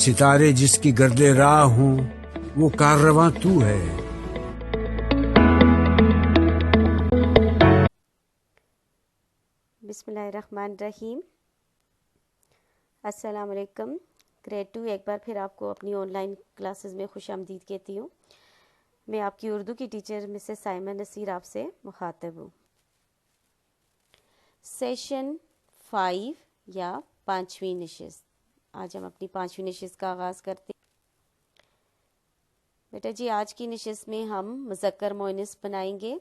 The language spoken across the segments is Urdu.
ستارے جس کی گرد راہ ہوں وہ کاررواں تو ہے. بسم اللہ الرحمن الرحیم. السلام علیکم. گریڈ 2 ایک بار پھر آپ کو اپنی آن لائن کلاسز میں خوش آمدید کہتی ہوں. میں آپ کی اردو کی ٹیچر مسز سائمہ نصیر آپ سے مخاطب ہوں. سیشن 5 یا 5ویں نشست. آج ہم اپنی 5ویں نشست کا آغاز کرتے ہیں. بیٹا جی آج کی نشست میں ہم مذکر مؤنث بنائیں گے.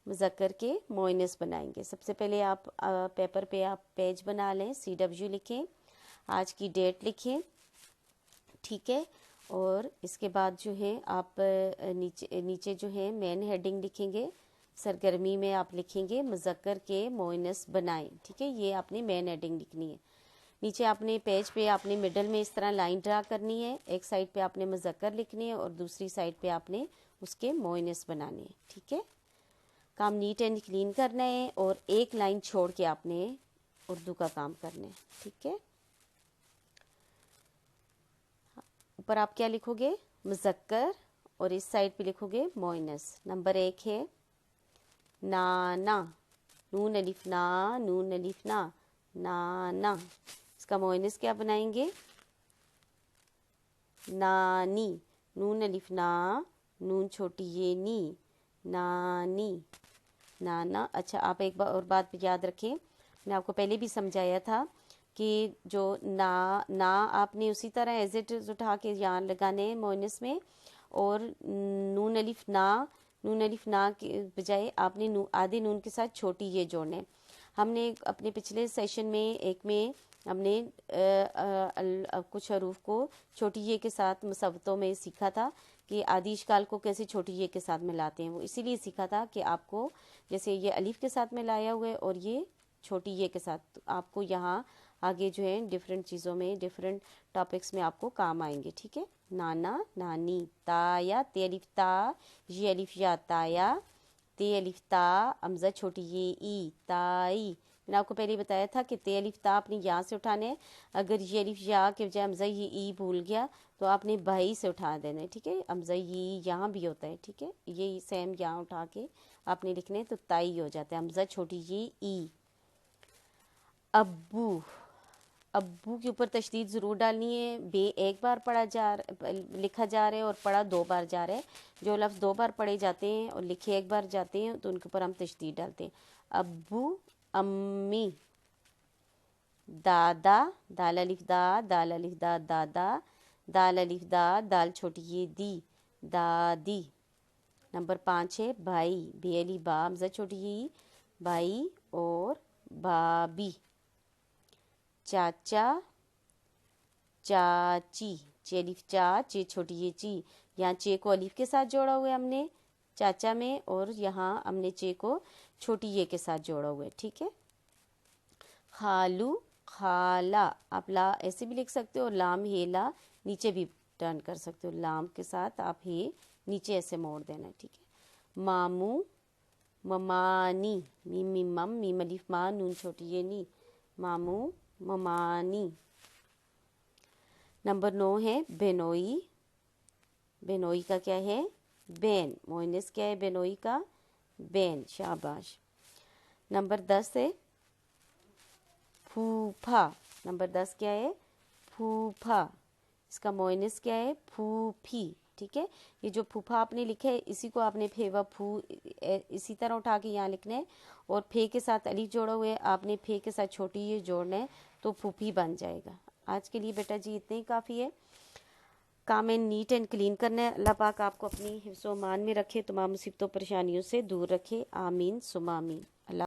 مذکر کے مؤنث بنائیں گے. سب سے پہلے آپ پیپر پہ آپ پیج بنا لیں, CW لکھیں, آج کی ڈیٹ لکھیں, ٹھیک ہے. اور اس کے بعد جو ہے آپ نیچے جو ہے مین ہیڈنگ لکھیں گے. سرگرمی میں آپ لکھیں گے مذکر کے مؤنث بنائیں, ٹھیک ہے. یہ آپ نے مین ہیڈنگ لکھنی ہے. نیچے آپ نے پیج پہ آپ نے مڈل میں اس طرح لائن ڈرا کرنی ہے. ایک سائڈ پہ آپ نے مذکر لکھنی ہے اور دوسری سائڈ پہ آپ نے اس کے مؤنث بنانے ہیں, ٹھیک ہے. کام نیٹ اینڈ کلین کرنا ہے اور ایک لائن چھوڑ کے آپ نے اردو کا کام کرنا ہے, ٹھیک ہے. اوپر آپ کیا لکھو گے؟ مذکر, اور اس سائڈ پہ لکھو گے مؤنث. نمبر 1 ہے نانا, نون الف نا, نون الف نا, نانا. اس کا مؤنث کیا بنائیں گے؟ نانی, نون الف نا, نون چھوٹی یہ نی, نانی, نانا. اچھا آپ ایک اور بات یاد رکھیں, میں آپ کو پہلے بھی سمجھایا تھا کہ جو نا آپ نے اسی طرح ایز اٹ از اٹھا کے یہاں لگانے ہیں مؤنث میں, اور نون الف نا کے بجائے آپ نے آدھے نون کے ساتھ چھوٹی یہ جوڑنے. ہم نے اپنے پچھلے سیشن میں ایک میں ہم نے کچھ حروف کو چھوٹی یہ کے ساتھ مصوتوں میں سیکھا تھا کہ آدھی اشکال کو کیسے چھوٹی یہ کے ساتھ ملاتے ہیں. وہ اسی لیے سیکھا تھا کہ آپ کو جیسے یہ الف کے ساتھ ملایا ہوا ہے اور یہ چھوٹی یہ کے ساتھ, آپ کو یہاں آگے جو ہے ڈفرینٹ چیزوں میں ڈفرینٹ ٹاپکس میں آپ کو کام آئیں گے, ٹھیک ہے. نانا, نانی, تایا, تے الف تا, یہ الف یا تایا, تے الف تا, امزہ چھوٹی یہ ای, تائی. میں نے آپ کو پہلے بتایا تھا کہ تے الف تا اپنی یہاں سے اٹھانے. اگر یہ الف یا کے بجائے امزہ یہ ای بھول گیا تو آپ نے بھائی سے اٹھا دینا ہے, ٹھیک ہے. امزہ یہ یہاں بھی ہوتا ہے, ٹھیک ہے. یہ سیم یہاں اٹھا کے آپ نے لکھنے تو تائی ہو جاتا ہے. امزہ چھوٹی یہ ای. ابو, ابو کے اوپر تشدید ضرور ڈالنی ہے. بے ایک بار لکھا جا رہا ہے اور پڑھا 2 بار جا رہا ہے. جو لفظ 2 بار پڑھے جاتے ہیں اور لکھے 1 بار جاتے ہیں تو ان کے اوپر ہم تشدید ڈالتے ہیں. ابو, امی, دادا, دال الف دا, دال الف دا, دادا, دال الف دا, دال چھوٹی یہ دی, دادی. نمبر 5 ہے بھائی, بے علی با, امزہ چھوٹی یہ بھائی اور بھابھی. چاچا, چاچی, چے الف چا, چے چھوٹی یہ چی. یہاں چے کو الف کے ساتھ جوڑا ہوا ہے ہم نے چاچا میں, اور یہاں ہم نے چے کو چھوٹی یہ کے ساتھ جوڑا ہوا ہے, ٹھیک ہے. خالو, خالہ, آپ لا ایسے بھی لکھ سکتے ہو, لام ہیلا نیچے بھی ٹرن کر سکتے ہو, لام کے ساتھ آپ ہے نیچے ایسے موڑ دینا ہے, ٹھیک ہے. ماموں, ممانی, میم میم مم, میم الف ما, نون چھوٹی یہ نی, ماموں, ممانی. نمبر 9 ہے بینوئی. بینوئی کا کیا ہے؟ بین. مؤنث کیا ہے بینوئی کا؟ بین. شاباش. نمبر 10 ہے پھوپھا. نمبر 10 کیا ہے؟ پھوپھا. اس کا مؤنث کیا ہے؟ پھوپھی, ٹھیک ہے. یہ جو پھوپھا آپ نے لکھا ہے اسی کو آپ نے پھیوا پھو اسی طرح اٹھا کے یہاں لکھنا ہے, اور پھے کے ساتھ الف جوڑا ہوئے آپ نے پھے کے ساتھ چھوٹی یہ جوڑنا ہے تو پھوپھی بن جائے گا. آج کے لیے بیٹا جی اتنے ہی کافی ہے. کام نیٹ اینڈ کلین کرنا ہے. اللہ پاک آپ کو اپنی حفظ و امان میں رکھے, تمام مصیبتوں پریشانیوں سے دور رکھے. آمین ثم آمین.